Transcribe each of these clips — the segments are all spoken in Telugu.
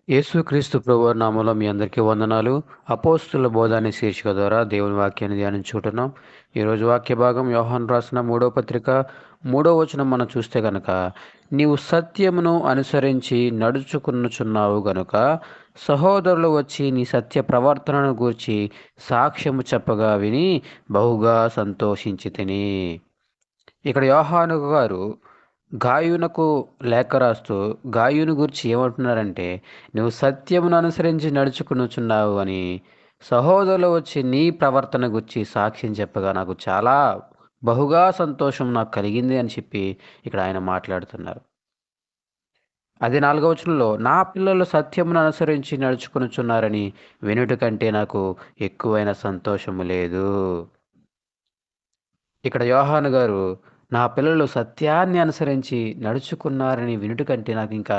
యేసుక్రీస్తు ప్రభువారి నామములో మీ అందరికీ వందనాలు. అపోస్తుల బోధ అనే శీర్షిక ద్వారా దేవుని వాక్యాన్ని ధ్యానించుకుంటున్నాం. ఈరోజు వాక్య భాగం యోహాను రాసిన 3వ పత్రిక 3వ వచనం మనం చూస్తే గనక, నీవు సత్యమును అనుసరించి నడుచుకొనుచున్నావు గనుక సహోదరులు వచ్చి నీ సత్య ప్రవర్తనను గూర్చి సాక్ష్యము చెప్పగా విని బహుగా సంతోషించితిని. ఇక్కడ యోహాను గారు గాయునకు లేఖ రాస్తూ గాయుని గురించి ఏమంటున్నారంటే, నువ్వు సత్యమును అనుసరించి నడుచుకొనుచున్నావు అని సహోదరులు వచ్చి నీ ప్రవర్తన గురించి సాక్ష్యం చెప్పగా నాకు చాలా బహుగా సంతోషం నాకు కలిగింది అని చెప్పి ఇక్కడ ఆయన మాట్లాడుతున్నారు. అదే 4వ వచనంలో, నా పిల్లలు సత్యమును అనుసరించి నడుచుకొనుచున్నారని వినుట కంటే నాకు ఎక్కువైన సంతోషము లేదు. ఇక్కడ యోహాను గారు, నా పిల్లలు సత్యాన్ని అనుసరించి నడుచుకున్నారని వినుట కంటే నాకు ఇంకా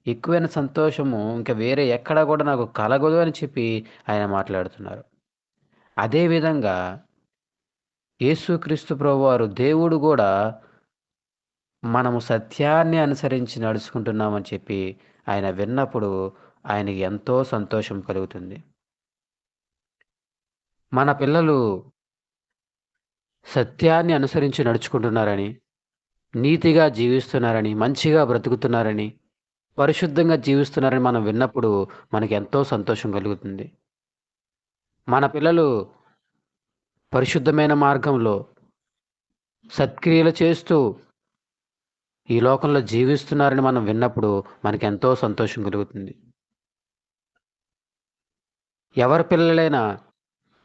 ఎక్కువైన సంతోషము ఇంకా వేరే ఎక్కడా కూడా నాకు కలగదు అని చెప్పి ఆయన మాట్లాడుతున్నారు. అదే విధంగా యేసుక్రీస్తు ప్రభువారు దేవుడు గూడా మనము సత్యాన్ని అనుసరించి నడుచుకుంటున్నామని చెప్పి ఆయన విన్నప్పుడు ఆయనకి ఎంతో సంతోషం కలుగుతుంది. మన పిల్లలు సత్యాన్ని అనుసరించి నడుచుకుంటున్నారని, నీతిగా జీవిస్తున్నారని, మంచిగా బ్రతుకుతున్నారని, పరిశుద్ధంగా జీవిస్తున్నారని మనం విన్నప్పుడు మనకెంతో సంతోషం కలుగుతుంది. మన పిల్లలు పరిశుద్ధమైన మార్గంలో సత్క్రియలు చేస్తూ ఈ లోకంలో జీవిస్తున్నారని మనం విన్నప్పుడు మనకెంతో సంతోషం కలుగుతుంది. ఎవరి పిల్లలైనా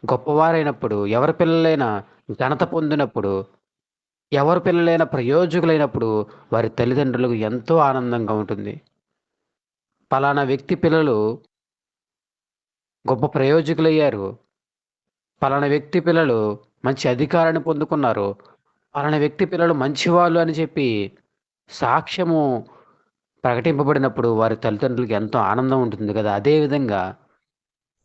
గొప్పవారైనప్పుడు, ఎవరి పిల్లలైనా ఘనత పొందినప్పుడు, ఎవరి పిల్లలైనా ప్రయోజకులైనప్పుడు వారి తల్లిదండ్రులకు ఎంతో ఆనందంగా ఉంటుంది. పలానా వ్యక్తి పిల్లలు గొప్ప ప్రయోజకులయ్యారు. పలానా వ్యక్తి పిల్లలు మంచి అధికారాన్ని పొందుకున్నారు. పలానా వ్యక్తి పిల్లలు మంచివాళ్ళు అని చెప్పి సాక్ష్యము ప్రకటింపబడినప్పుడు వారి తల్లిదండ్రులకి ఎంతో ఆనందం ఉంటుంది గదా! అదే విధంగా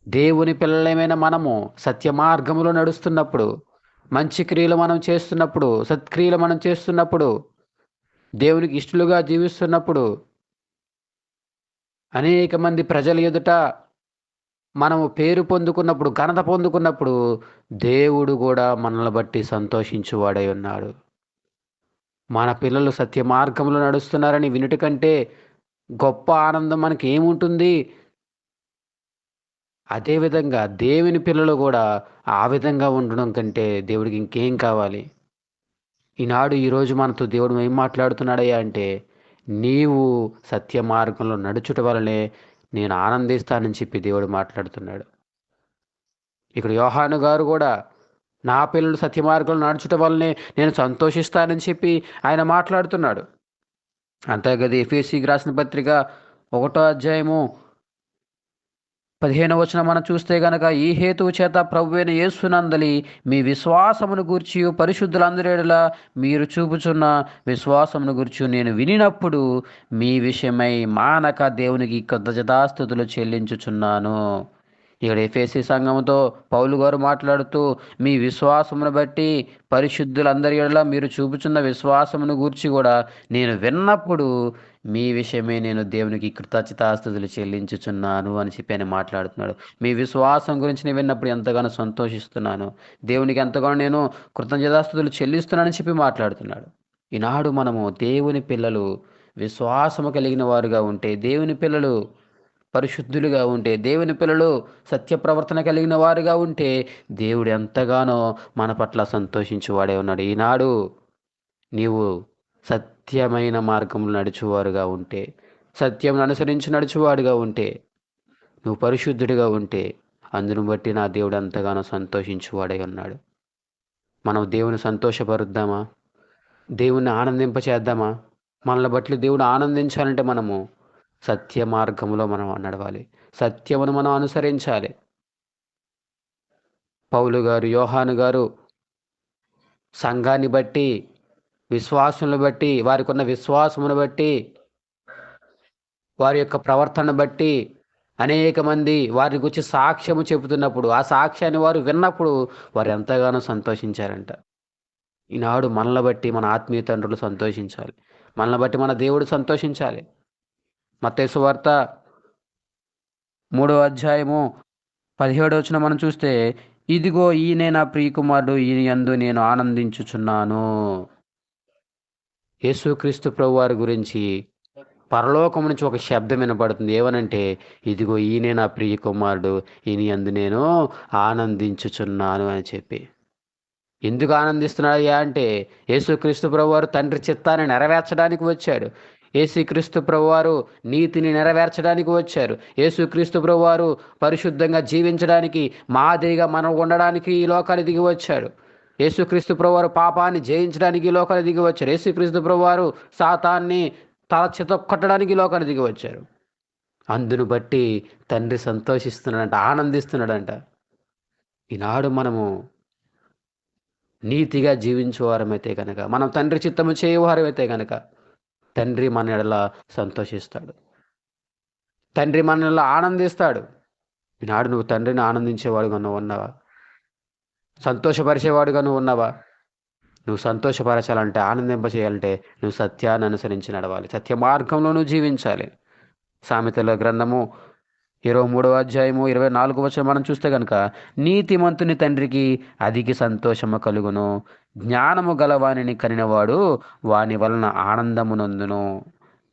దేవుని పిల్లలమైన మనము సత్య మార్గములో నడుస్తున్నప్పుడు, మంచి క్రియలు మనం చేస్తున్నప్పుడు, సత్క్రియలు మనం చేస్తున్నప్పుడు, దేవునికి ఇష్టలుగా జీవిస్తున్నప్పుడు, అనేక మంది ప్రజల ఎదుట మనము పేరు పొందుకున్నప్పుడు, ఘనత పొందుకున్నప్పుడు, దేవుడు గూడా మనల్ని బట్టి సంతోషించువాడై ఉన్నాడు. మన పిల్లలు సత్య మార్గంలో నడుస్తున్నారని వినుట కంటే గొప్ప ఆనందం మనకేముంటుంది? అదే విధంగా దేవుని పిల్లలు గూడా ఆ విధంగా ఉండడం కంటే దేవుడికి ఇంకేం కావాలి? ఈరోజు మనతో దేవుడు ఏం మాట్లాడుతున్నాడయ్యా అంటే, నీవు సత్య మార్గంలో నడుచుట వలనే నేను ఆనందిస్తానని చెప్పి దేవుడు మాట్లాడుతున్నాడు. ఇక్కడ యోహాను గారు గూడా, నా పిల్లలు సత్య మార్గంలో నడుచుట వల్లనే నేను సంతోషిస్తానని చెప్పి ఆయన మాట్లాడుతున్నాడు. అంతే గదా! ఎఫెసీకి రాసిన పత్రిక 1 అధ్యాయము 15వ వచనం మనం చూస్తే గనక, ఈ హేతువు చేత ప్రభువైన యేసునందలి మీ విశ్వాసమును గూర్చియు పరిశుద్ధులందరి యెడల మీరు చూపుచున్న విశ్వాసమును గూర్చి నేను వినినప్పుడు మీ విషయమై మానక దేవునికి కృతజ్ఞతాస్తుతులు చెల్లించుచున్నాను. ఇక్కడ ఎఫెసీ సంఘముతో పౌలు గారు మాట్లాడుతూ, మీ విశ్వాసమును బట్టి పరిశుద్ధులందరి యెడల మీరు చూపుచున్న విశ్వాసమును గూర్చి గూడా నేను విన్నప్పుడు మీ విషయమే నేను దేవునికి కృతజ్ఞతాస్తుతులు చెల్లించుచున్నాను అని చెప్పి ఆయన మాట్లాడుతున్నాడు. మీ విశ్వాసం గురించి నేను విన్నప్పుడు ఎంతగానో సంతోషిస్తున్నాను. దేవునికి ఎంతగానో నేను కృతజ్ఞతాస్తుతులు చెల్లిస్తున్నానని చెప్పి మాట్లాడుతున్నాడు. ఈనాడు మనము దేవుని పిల్లలు విశ్వాసము కలిగిన వారుగా ఉంటే, దేవుని పిల్లలు పరిశుద్ధులుగా ఉంటే, దేవుని పిల్లలు సత్య ప్రవర్తన కలిగిన వారుగా ఉంటే, దేవుడు ఎంతగానో మన పట్ల సంతోషించువాడే ఉన్నాడు. ఈనాడు నీవు సత్యమైన మార్గంలో నడుచువారుగా ఉంటే, సత్యమును అనుసరించి నడుచువాడుగా ఉంటే, నువ్వు పరిశుద్ధుడిగా ఉంటే, అందును బట్టి నా దేవుడు ఎంతగానో సంతోషించువాడై ఉన్నాడు. మనం దేవుని సంతోషపరుద్దామా? దేవుణ్ణి ఆనందింపచేద్దామా? మనల్ని బట్టి దేవుడు ఆనందించాలంటే మనము సత్య మార్గంలో మనం నడవాలి. సత్యమును మనం అనుసరించాలి. పౌలు గారు, యోహాను గారు సంఘాన్ని బట్టి, విశ్వాసులను బట్టి, వారికున్న విశ్వాసమును బట్టి, వారి యొక్క ప్రవర్తనను బట్టి అనేక మంది వారి గురించి సాక్ష్యము చెబుతున్నప్పుడు, ఆ సాక్ష్యాన్ని వారు విన్నప్పుడు వారు ఎంతగానో సంతోషించారంట. ఈనాడు మనల్ని బట్టి మన ఆత్మీయ తండ్రులు సంతోషించాలి. మనల్ని బట్టి మన దేవుడు సంతోషించాలి. మత్తయి సువార్త 3 అధ్యాయము 17 మనం చూస్తే, ఇదిగో ఈయనే నా ప్రియకుమారుడు, ఈయన యందు నేను ఆనందించుచున్నాను. యేసుక్రీస్తు ప్రభువారి గురించి పరలోకం నుంచి ఒక శబ్దం వినపడుతుంది. ఏమనంటే, ఇదిగో ఈయనే నా ప్రియ కుమారుడు, ఈయన యందు నేను ఆనందించుచున్నాను అని చెప్పి. ఎందుకు ఆనందిస్తున్నాడయ్యా అంటే, యేసుక్రీస్తు ప్రభువారు తండ్రి చిత్తాన్ని నెరవేర్చడానికి వచ్చాడు. యేసుక్రీస్తు ప్రభువారు నీతిని నెరవేర్చడానికి వచ్చారు. యేసుక్రీస్తు ప్రభువారు పరిశుద్ధంగా జీవించడానికి, మాదిరిగా మనం ఉండడానికి ఈ లోకానికి దిగి వచ్చాడు. యేసుక్రీస్తు ప్రభువారు పాపాన్ని జయించడానికి ఈ లోకానికి దిగి వచ్చారు. యేసుక్రీస్తు ప్రభువారు సాతాన్ని తల చితక్కొట్టడానికి ఈ లోకానికి దిగి వచ్చారు. అందును బట్టి తండ్రి సంతోషిస్తున్నాడంట, ఆనందిస్తున్నాడంట. ఈనాడు మనము నీతిగా జీవించేవారమైతే గనక, మనం తండ్రి చిత్తము చేయవారమైతే గనక, తండ్రి మన యెడల సంతోషిస్తాడు. తండ్రి మన యెడల ఆనందిస్తాడు. ఈనాడు నువ్వు తండ్రిని ఆనందించేవాడుగా నువ్వు ఉన్నావా? సంతోషపరిచేవాడుగా నువ్వు ఉన్నావా? నువ్వు సంతోషపరచాలంటే, ఆనందింపచేయాలంటే నువ్వు సత్యాన్ని అనుసరించి నడవాలి. సత్య మార్గంలో నువ్వు జీవించాలి. సామెతల గ్రంథము 23 అధ్యాయము 24 మనం చూస్తే గనక, నీతిమంతుని తండ్రికి అధిక సంతోషము కలుగును, జ్ఞానము గలవానిని కనినవాడు వాని వలన ఆనందము నొందును.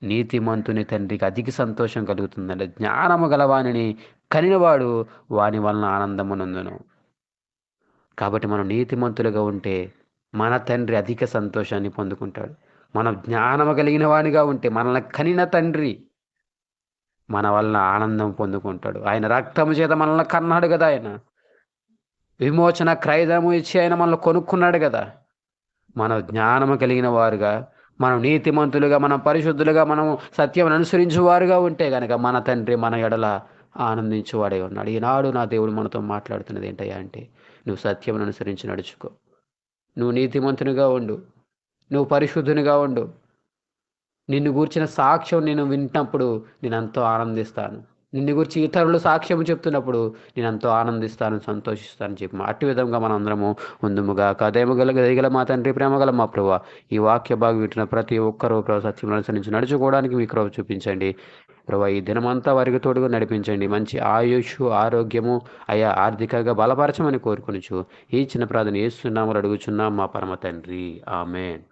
నీతిమంతుని తండ్రికి అధిక సంతోషం కలుగుతుందంటే, జ్ఞానము గలవానిని కనినవాడు వాని వలన ఆనందము నొందును. కాబట్టి మనం నీతిమంతులుగా ఉంటే మన తండ్రి అధిక సంతోషాన్ని పొందుకుంటాడు. మనం జ్ఞానము కలిగిన వానిగా ఉంటే మనల్ని కనిన తండ్రి మన వలన ఆనందం పొందుకుంటాడు. ఆయన రక్తము చేత మనల్ని కన్నాడు కదా, ఆయన విమోచన క్రయధనము ఇచ్చి ఆయన మనల్ని కొనుక్కున్నాడు కదా. మనం జ్ఞానము కలిగిన వారుగా, మనం నీతిమంతులుగా, మనం పరిశుద్ధులుగా, మనం సత్యం అనుసరించు వారుగా ఉంటే గనక మన తండ్రి మన ఎడల ఆనందించువాడే ఉన్నాడు. ఈనాడు నా దేవుడు మనతో మాట్లాడుతున్నది ఏంటయ్యా అంటే, నువ్వు సత్యమును అనుసరించి నడుచుకో, నువ్వు నీతిమంతునిగా ఉండు, నువ్వు పరిశుద్ధునిగా ఉండు. నిన్ను గూర్చిన సాక్ష్యం నేను వింటప్పుడు నేనెంతో ఆనందిస్తాను. నిన్ను గురించి ఇతరులు సాక్ష్యం చెప్తున్నప్పుడు నేనెంతో ఆనందిస్తాను, సంతోషిస్తాను చెప్పి అట్టి విధంగా మనం అందరము ఉందుముగాక. దయగల మా తండ్రి, ప్రేమగల మా ప్రభువా, ఈ వాక్య భాగం వింటున్న ప్రతి ఒక్కరూ ప్రభు సత్యం అనుసరించి నడుచుకోవడానికి మీ కృప చూపించండి. ప్రభు ఈ దినమంతా వారికి తోడుగా నడిపించండి. మంచి ఆయుష్, ఆరోగ్యము, అయా ఆర్థికంగా బలపరచమని కోరుకొనుచు ఈ చిన్న ప్రార్థన యేసు నామములో అడుగుచున్నాం మా పరమ తండ్రి. ఆమేన్.